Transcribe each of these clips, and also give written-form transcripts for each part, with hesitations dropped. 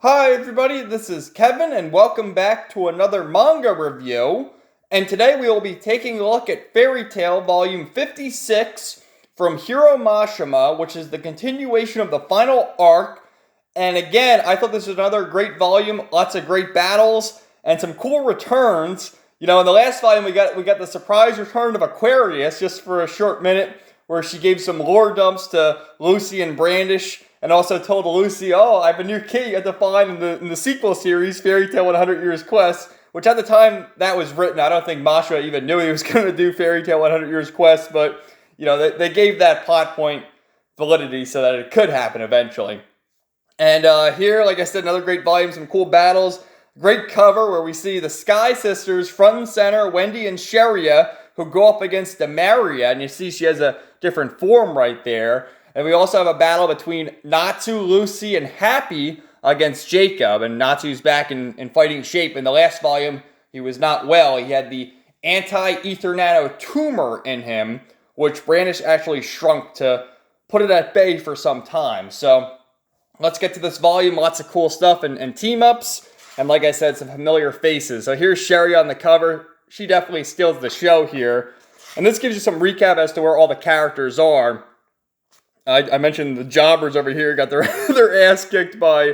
Hi everybody, this is Kevin and welcome back to another manga review. And today we will be taking a look at Fairy Tail Volume 56 from Hiro Mashima, which is the continuation of the final arc. And again, I thought this was another great volume, lots of great battles, and some cool returns. You know, in the last volume we got the surprise return of Aquarius just for a short minute, where she gave some lore dumps to Lucy and Brandish, and also told Lucy, oh, I have a new key you have to find in the sequel series, Fairy Tail 100 Years Quest, which at the time that was written, I don't think Masha even knew he was going to do Fairy Tail 100 Years Quest, but, you know, they gave that plot point validity so that it could happen eventually. And here, like I said, another great volume, some cool battles, great cover where we see the Sky Sisters front and center, Wendy and Sheria, who go up against Demaria, and you see she has a different form right there. And we also have a battle between Natsu, Lucy, and Happy against Jacob. And Natsu's back in fighting shape. In the last volume, he was not well. He had the anti-ether nano tumor in him, which Brandish actually shrunk to put it at bay for some time. So let's get to this volume. Lots of cool stuff and team-ups. And like I said, some familiar faces. So here's Sherry on the cover. She definitely steals the show here. And this gives you some recap as to where all the characters are. I mentioned the jobbers over here got their ass kicked by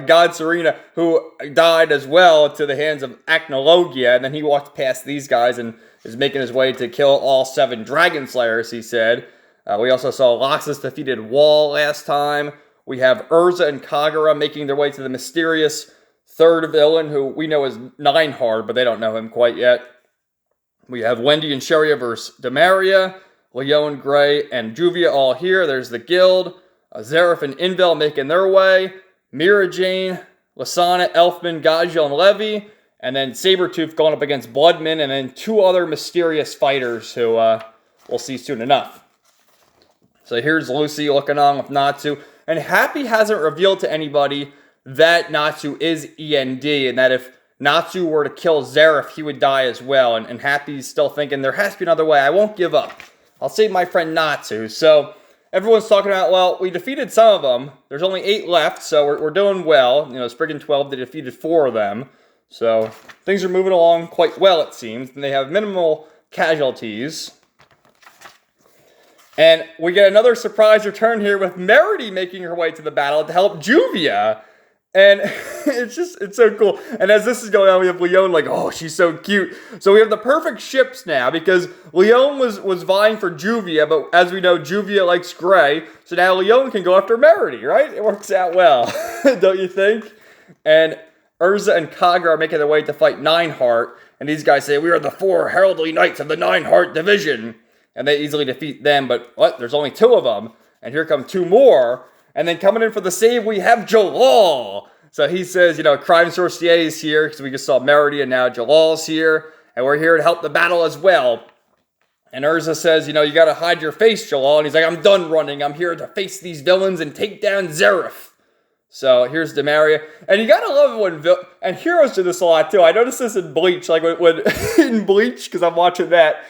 God Serena, who died as well to the hands of Acnologia, and then he walked past these guys and is making his way to kill all 7 Dragon Slayers, he said. We also saw Loxus defeated Wall last time. We have Urza and Kagura making their way to the mysterious third villain, who we know is Nineheart, but they don't know him quite yet. We have Wendy and Sheria versus Demaria. Leon, Gray, and Juvia all here. There's the guild. Zareth and Invel making their way. Mira Jane, Lasana, Elfman, Gajiel, and Levy. And then Sabretooth going up against Bloodman. And then 2 other mysterious fighters who we'll see soon enough. So here's Lucy looking on with Natsu. And Happy hasn't revealed to anybody that Natsu is END. And that if Natsu were to kill Zareth, he would die as well. And Happy's still thinking, there has to be another way. I won't give up. I'll save my friend Natsu. So everyone's talking about, well, we defeated some of them. There's only 8 left, so we're doing well. You know, Spriggan 12, they defeated 4 of them. So things are moving along quite well, it seems. And they have minimal casualties. And we get another surprise return here with Meredy making her way to the battle to help Juvia. And it's so cool. And as this is going on, we have Leon like, oh, she's so cute. So we have the perfect ships now because Leon was vying for Juvia, but as we know, Juvia likes Gray. So now Leon can go after Meredy, right? It works out well, don't you think? And Urza and Kagura are making their way to fight Nineheart. And these guys say, we are the 4 heraldry knights of the Nineheart division. And they easily defeat them, but what? There's only 2 of them. And here come 2 more. And then coming in for the save, we have Jalal. So he says, you know, Crime Sorcier is here, because we just saw Meredy, and now Jalal's here. And we're here to help the battle as well. And Urza says, you know, you got to hide your face, Jalal. And he's like, I'm done running. I'm here to face these villains and take down Zareth. So here's Demaria. And you gotta love it when and heroes do this a lot too. I noticed this in Bleach, like when in Bleach, because I'm watching that,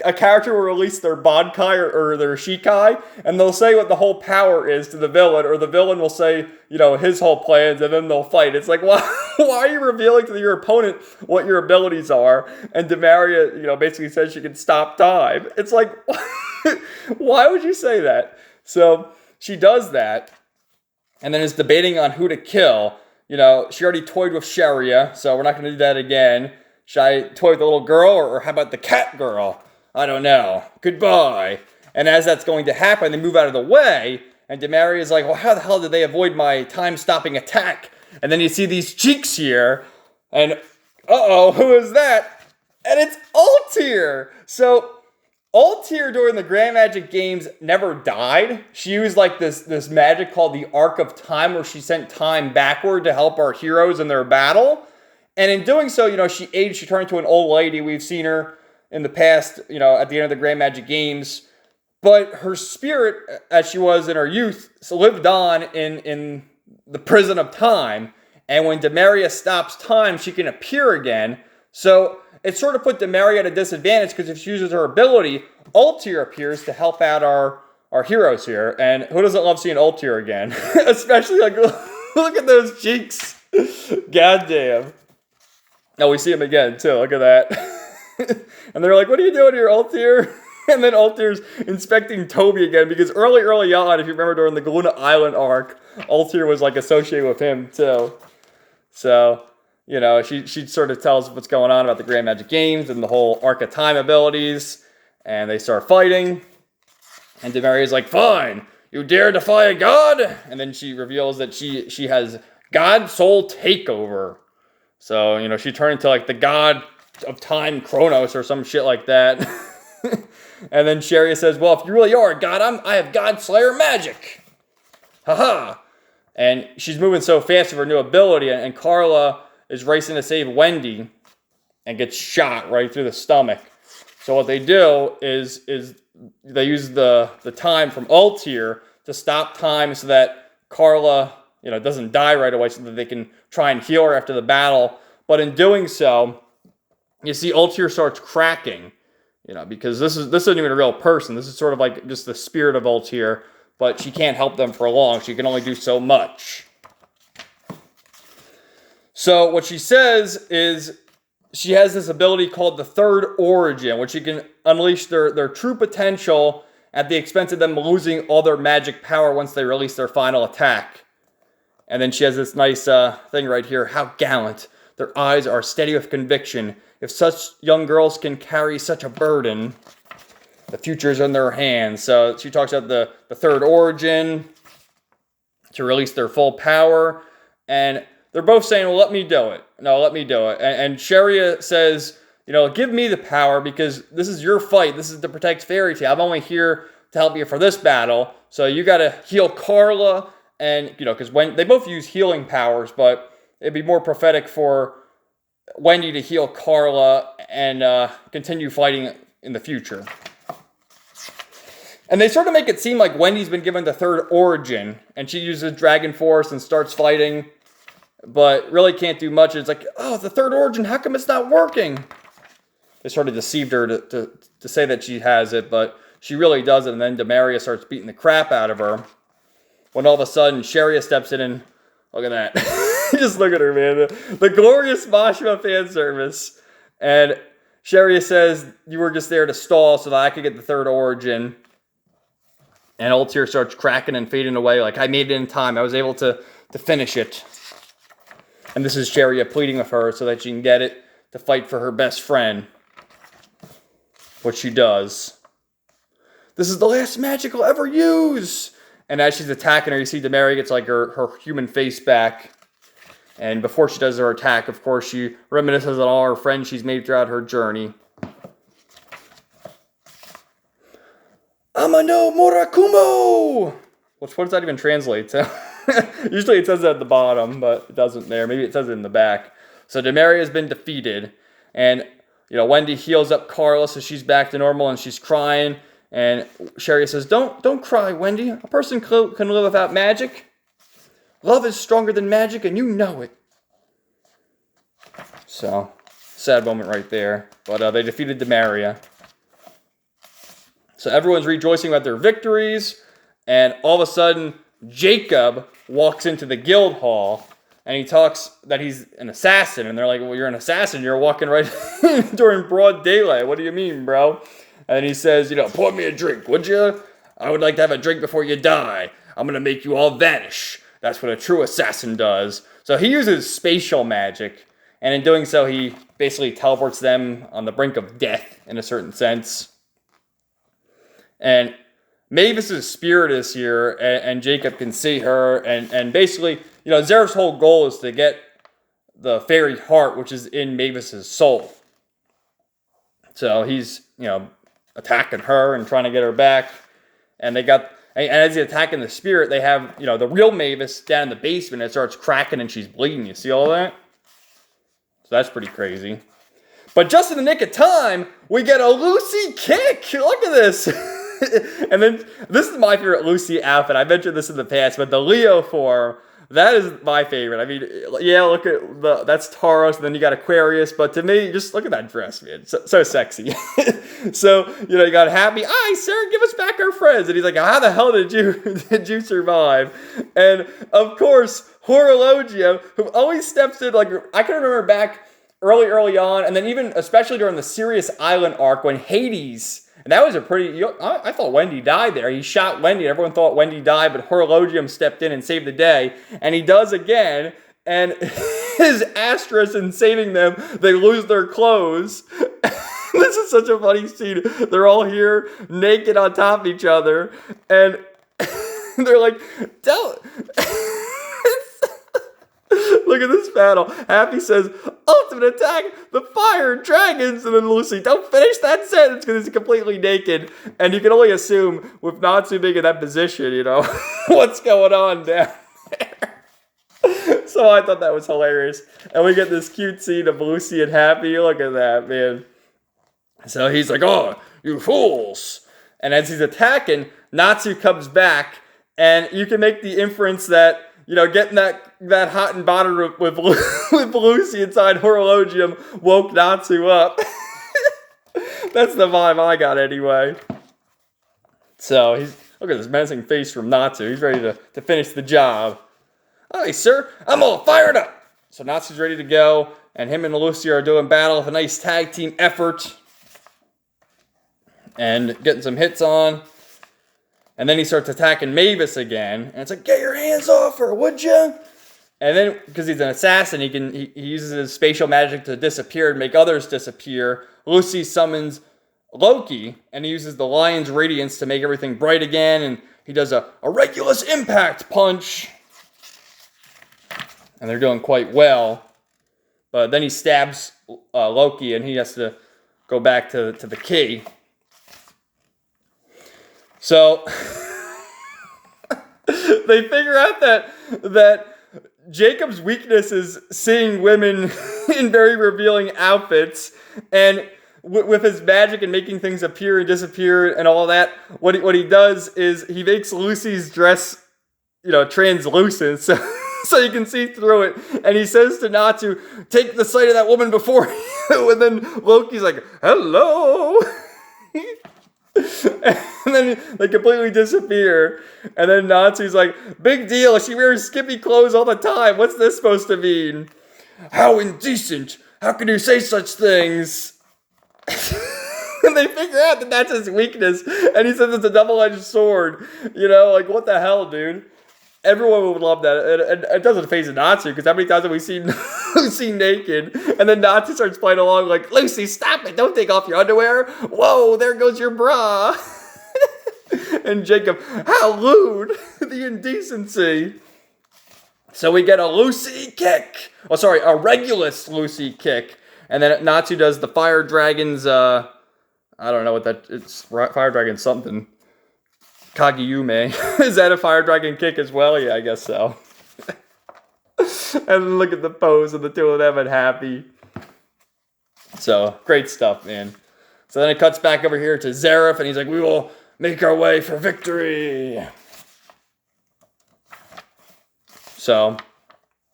a character will release their Bankai or their Shikai, and they'll say what the whole power is to the villain, or the villain will say, you know, his whole plans, and then they'll fight. It's like, why are you revealing to your opponent what your abilities are? And Demaria, you know, basically says she can stop time. It's like, why would you say that? So she does that. And then is debating on who to kill. You know, she already toyed with Sheria, so we're not going to do that again. Should I toy with the little girl, or how about the cat girl? I don't know. Goodbye. And as that's going to happen, they move out of the way, and Demaria is like, well, how the hell did they avoid my time-stopping attack? And then you see these cheeks here, and uh-oh, who is that? And it's Altair! So Altair during the Grand Magic Games never died. She used like this magic called the Arc of Time, where she sent time backward to help our heroes in their battle. And in doing so, you know, she aged, she turned into an old lady. We've seen her in the past, you know, at the end of the Grand Magic Games. But her spirit, as she was in her youth, lived on in the prison of time. And when Demaria stops time, she can appear again. So it sort of put Demaria at a disadvantage, because if she uses her ability, Altair appears to help out our heroes here. And who doesn't love seeing Altair again? Especially like Look at those cheeks. Goddamn. Now we see him again, too. Look at that. And they're like, what are you doing here, Altair? And then Altair's inspecting Toby again, because early on, if you remember during the Galuna Island arc, Altair was like associated with him, too. So, you know, she sort of tells what's going on about the Grand Magic Games and the whole Arc of Time abilities. And they start fighting. And Demaria's like, fine, you dare defy a god? And then she reveals that she has God Soul Takeover. So, you know, she turned into like the god of time, Kronos, or some shit like that. And then Sharia says, well, if you really are a god, I have God Slayer magic. Haha. And she's moving so fast with her new ability, and Carla is racing to save Wendy and gets shot right through the stomach. So what they do is they use the time from Altair to stop time so that Carla, you know, doesn't die right away, so that they can try and heal her after the battle. But in doing so, you see Altair starts cracking, you know, because this isn't even a real person. This is sort of like just the spirit of Altair, but she can't help them for long. She can only do so much. So what she says is she has this ability called the Third Origin, which she can unleash their true potential at the expense of them losing all their magic power once they release their final attack. And then she has this nice thing right here. How gallant. Their eyes are steady with conviction. If such young girls can carry such a burden, the future's in their hands. So she talks about the Third Origin to release their full power. And they're both saying, well, let me do it. No, let me do it. And Sharia says, you know, give me the power because this is your fight. This is to protect Fairy Tail. I'm only here to help you for this battle. So you got to heal Carla. And, you know, because when they both use healing powers, but it'd be more prophetic for Wendy to heal Carla and continue fighting in the future. And they sort of make it seem like Wendy's been given the Third Origin, and she uses Dragon Force and starts fighting, but really can't do much. It's like, oh, the Third Origin, how come it's not working? They sort of deceived her to say that she has it, but she really doesn't. And then Demaria starts beating the crap out of her. When all of a sudden, Sharia steps in and, look at that. Just look at her, man. The glorious Mashima fan service. And Sharia says, you were just there to stall so that I could get the Third Origin. And Altair starts cracking and fading away. Like, I made it in time. I was able to finish it. And this is Sharia pleading with her so that she can get it to fight for her best friend. Which she does. This is the last magic I'll ever use. And as she's attacking her, you see Demaria gets like her human face back. And before she does her attack, of course, she reminisces on all her friends she's made throughout her journey. Amano Murakumo! What does that even translate to? Usually it says it at the bottom, but it doesn't there. Maybe it says it in the back. So Demaria has been defeated. And, you know, Wendy heals up Carla, so she's back to normal, and she's crying. And Sharia says, don't cry, Wendy. A person can live without magic. Love is stronger than magic, and you know it. So, sad moment right there. But they defeated Demaria. So everyone's rejoicing about their victories. And all of a sudden, Jacob walks into the guild hall. And he talks that he's an assassin. And they're like, well, you're an assassin. You're walking right during broad daylight. What do you mean, bro? And he says, you know, pour me a drink, would you? I would like to have a drink before you die. I'm going to make you all vanish. That's what a true assassin does. So he uses spatial magic. And in doing so, he basically teleports them on the brink of death, in a certain sense. And Mavis's spirit is here, and Jacob can see her. And basically, you know, Zeref's whole goal is to get the fairy heart, which is in Mavis's soul. So he's, you know, attacking her and trying to get her back. And as he's attacking the spirit, they have, you know, the real Mavis down in the basement. It starts cracking and she's bleeding. You see all that? So that's pretty crazy. But just in the nick of time, we get a Lucy kick. Look at this. And then, this is my favorite Lucy outfit. I mentioned this in the past, but the Leo form, that is my favorite. I mean, yeah, look at that's Taurus, and then you got Aquarius, but to me, just look at that dress, man. So sexy. So, you know, you got Happy, aye, sir, give us back our friends. And he's like, how the hell did you survive? And, of course, Horologium, who always steps in, like, I can remember back early on, and then even, especially during the Sirius Island arc, when Hades, and that was a pretty, I thought Wendy died there. He shot Wendy, and everyone thought Wendy died, but Horologium stepped in and saved the day, and he does again, and his asterisk in saving them, they lose their clothes. This is such a funny scene. They're all here, naked on top of each other, and they're like, don't. Look at this battle. Happy says, ultimate attack, the fire dragons. And then Lucy, don't finish that sentence because he's completely naked. And you can only assume with Natsu being in that position, you know, what's going on down there. So I thought that was hilarious. And we get this cute scene of Lucy and Happy. Look at that, man. So he's like, oh, you fools. And as he's attacking, Natsu comes back. And you can make the inference that, you know, getting that hot and bothered with Lucy inside Horologium woke Natsu up. That's the vibe I got anyway. So look at this menacing face from Natsu. He's ready to finish the job. Hi, sir. I'm all fired up. So Natsu's ready to go, and him and Lucy are doing battle with a nice tag team effort. And getting some hits on. And then he starts attacking Mavis again. And it's like, get your hands off her, would you? And then, because he's an assassin, he uses his spatial magic to disappear and make others disappear. Lucy summons Loki, and he uses the lion's radiance to make everything bright again. And he does a Regulus impact punch. And they're doing quite well. But then he stabs Loki, and he has to go back to the key. So they figure out that Jacob's weakness is seeing women in very revealing outfits, and with his magic and making things appear and disappear and all that, what he does is he makes Lucy's dress, you know, translucent, so you can see through it. And he says to Natsu, "Take the sight of that woman before you." And then Loki's like, "Hello." And then they completely disappear. And then Natsu's like, big deal, she wears skimpy clothes all the time. What's this supposed to mean? How indecent. How can you say such things? And they figure out that that's his weakness. And he says it's a double-edged sword. You know, like, what the hell, dude? Everyone would love that. And it doesn't phase Natsu, because how many times have we seen Lucy naked? And then Natsu starts playing along like, Lucy, stop it. Don't take off your underwear. Whoa, there goes your bra. And Jacob, how lewd. The indecency. So we get a Lucy kick. Oh, sorry, a Regulus Lucy kick. And then Natsu does the Fire Dragon's, I don't know what that, it's Fire Dragon something. Kageyume. Is that a Fire Dragon kick as well? Yeah, I guess so. And look at the pose of the two of them and Happy. So, great stuff, man. So then it cuts back over here to Zareth, and he's like, we will make our way for victory. So,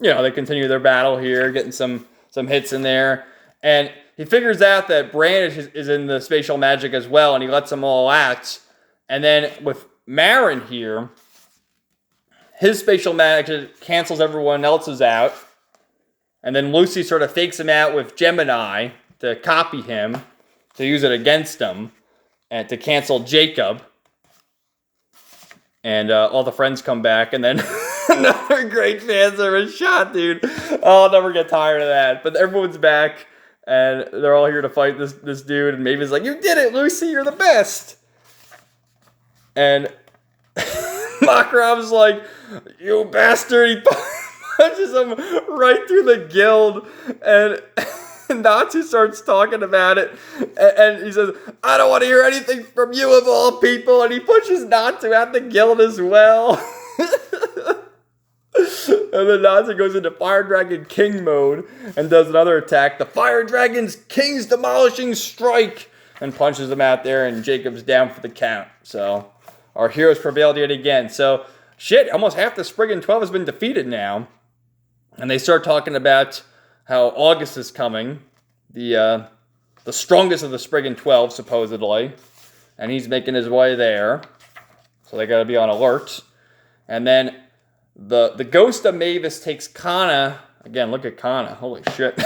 you know, they continue their battle here, getting some hits in there. And he figures out that Brandish is in the spatial magic as well, and he lets them all act. And then with Marin here, his spatial magic cancels everyone else's out. And then Lucy sort of fakes him out with Gemini to copy him, to use it against him, and to cancel Jacob. And all the friends come back, and then another great fan service shot, dude. Oh, I'll never get tired of that. But everyone's back, and they're all here to fight this dude. And Maven's like, you did it, Lucy, you're the best. And Makarov's like, you bastard. He punches him right through the guild. And Natsu starts talking about it. And he says, I don't want to hear anything from you of all people. And he pushes Natsu out the guild as well. And then Natsu goes into Fire Dragon King mode and does another attack. The Fire Dragon's King's Demolishing Strike. And punches him out there. And Jacob's down for the count. So our heroes prevailed yet again. So, shit, almost half the Spriggan 12 has been defeated now. And they start talking about how August is coming. The strongest of the Spriggan 12, supposedly. And he's making his way there. So they got to be on alert. And then the ghost of Mavis takes Kana. Again, look at Kana. Holy shit.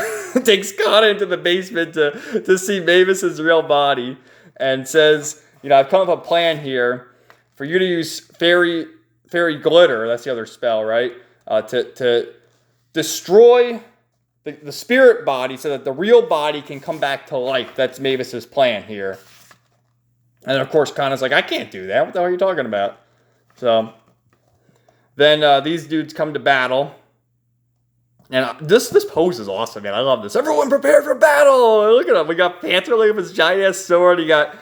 Takes Kana into the basement to see Mavis's real body and says, I've come up with a plan here for you to use fairy glitter. That's the other spell, right? To destroy the spirit body so that the real body can come back to life. That's Mavis's plan here. And of course, Kana's like, I can't do that. What the hell are you talking about? So then these dudes come to battle. And this pose is awesome, man. I love this. Everyone prepare for battle. Look at him. We got Panther with his giant-ass sword. You got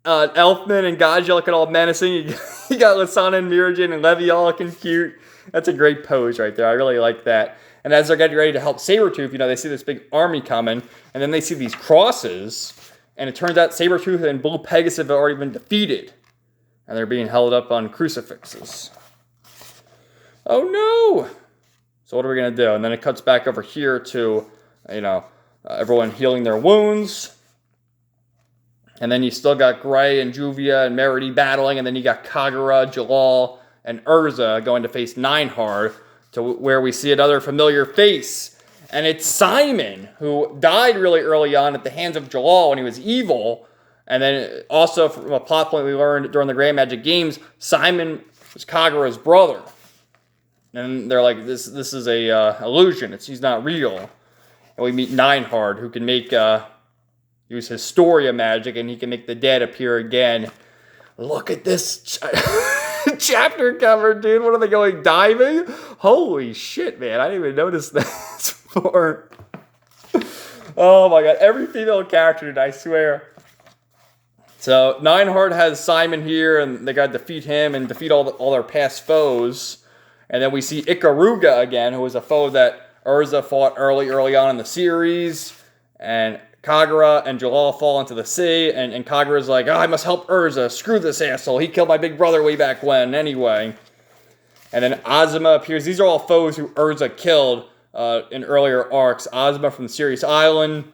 Elfman and Gaja looking all menacing. You got Lasana and Miragen and Levi all looking cute. That's a great pose right there. I really like that. And as they're getting ready to help Sabretooth, they see this big army coming. And then they see these crosses. And it turns out Sabretooth and Blue Pegasus have already been defeated. And they're being held up on crucifixes. Oh, no! So what are we going to do? And then it cuts back over here to, everyone healing their wounds. And then you still got Gray and Juvia and Merity battling. And then you got Kagura, Jalal, and Urza going to face Neinhard, to where we see another familiar face. And it's Simon, who died really early on at the hands of Jalal when he was evil. And then also from a plot point we learned during the Grand Magic Games, Simon was Kagura's brother. And they're like, this is a illusion. He's not real. And we meet Neinhard, who can use Historia magic, and he can make the dead appear again. Look at this chapter cover, dude. What are they going, diving? Holy shit, man. I didn't even notice that before. Oh my god. Every female character, dude, I swear. So Neinhard has Simon here, and they got to defeat him and defeat all their past foes. And then we see Ikaruga again, who was a foe that Urza fought early on in the series. And Kagura and Jalal fall into the sea. And Kagura's like, I must help Urza. Screw this asshole. He killed my big brother way back when anyway. And then Azuma appears. These are all foes who Urza killed in earlier arcs. Azuma from Sirius Island.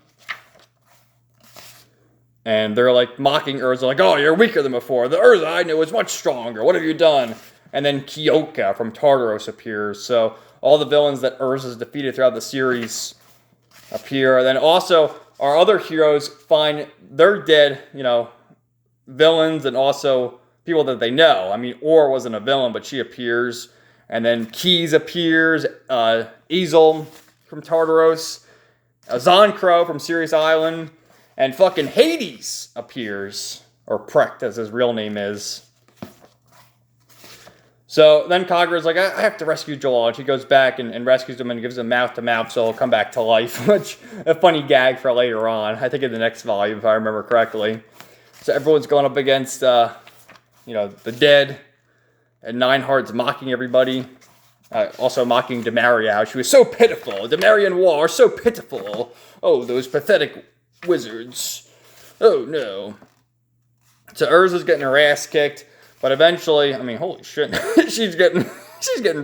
And they're like mocking Urza, like, oh, you're weaker than before. The Urza I knew was much stronger. What have you done? And then Kyoka from Tartaros appears. So all the villains that Urza's defeated throughout the series appear. And then also our other heroes find their dead, villains and also people that they know. I mean, Or wasn't a villain, but she appears. And then Keys appears. Easel from Tartaros. Zonkro from Sirius Island. And fucking Hades appears. Or Precht, as his real name is. So then Kagura's like, I have to rescue Jalal. And she goes back and rescues him and gives him mouth-to-mouth so he'll come back to life. Which, a funny gag for later on. I think in the next volume, if I remember correctly. So everyone's going up against, the dead. And Neinhard's mocking everybody. Also mocking Demaria, how she was so pitiful. Demarian War, so pitiful. Oh, those pathetic wizards. Oh, no. So Urza's getting her ass kicked. But eventually, holy shit, she's getting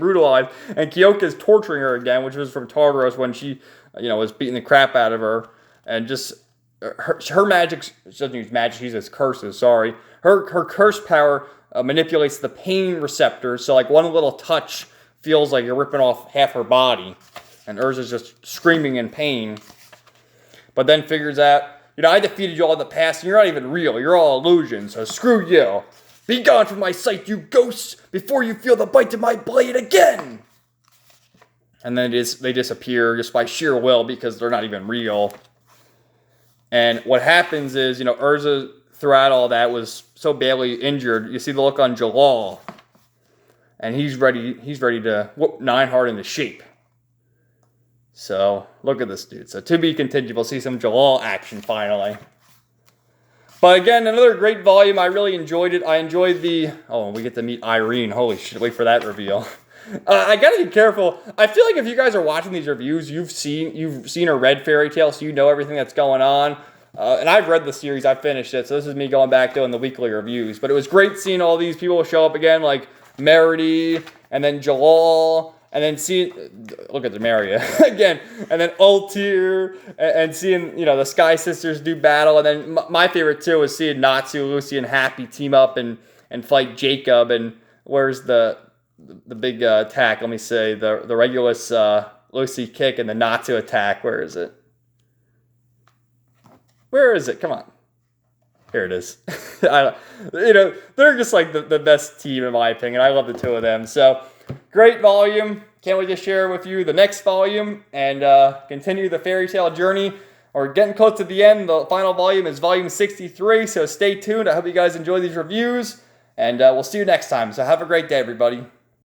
brutalized. And Kyoka's torturing her again, which was from Tartaros when she, was beating the crap out of her. And just, her magic, she doesn't use magic, she uses curses, sorry. Her curse power manipulates the pain receptors. So, like, one little touch feels like you're ripping off half her body. And Urza's just screaming in pain. But then figures out, I defeated you all in the past, and you're not even real. You're all illusions, so screw you. Be gone from my sight, you ghosts, before you feel the bite of my blade again! And then they disappear just by sheer will because they're not even real. And what happens is, Urza, throughout all that, was so badly injured. You see the look on Jalal. And he's ready to whoop Neinhard into shape. So, look at this dude. So, to be continued, we'll see some Jalal action finally. But again, another great volume. I really enjoyed it. I enjoyed we get to meet Irene. Holy shit, wait for that reveal. I gotta be careful. I feel like if you guys are watching these reviews, you've seen or read Fairy Tail, so you know everything that's going on. And I've read the series, I finished it, so this is me going back doing the weekly reviews. But it was great seeing all these people show up again, like Merity, and then Jalal, and then look at Demaria again, and then Ultir, and seeing, the Sky Sisters do battle, and then my favorite too is seeing Natsu, Lucy, and Happy team up and fight Jacob, and where's the the big attack. Let me say the Regulus Lucy kick and the Natsu attack. Where is it? Where is it? Come on. Here it is. They're just like the best team in my opinion. I love the two of them. So great volume. Can't wait to share with you the next volume and continue the fairy tale journey. We're getting close to the end. The final volume is volume 63, so stay tuned. I hope you guys enjoy these reviews, and we'll see you next time. So have a great day, everybody.